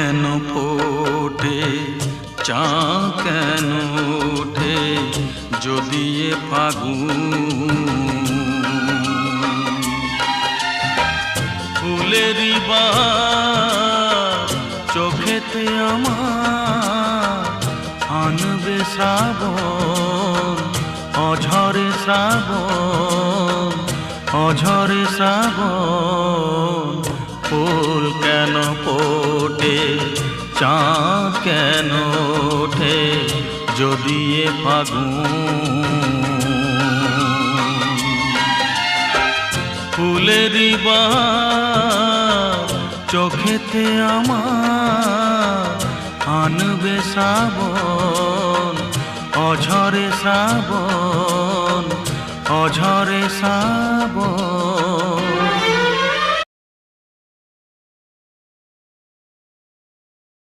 কেন ফোটে চাঁদ কেন ওঠে যদি এ ফাগুন ফুলেরই বাহার চোখেতে আমার আনবে শ্রাবণ অঝরে শ্রাবণ অঝরে শ্রাবণ ফুল কেন ফোটে চাঁদ কেন ওঠে যদি এ ফাগুন ফুলেরই বাহার চোখেতে আমার আনবে শ্রাবণ অঝরে শ্রাবণ অঝরে শ্রাবণ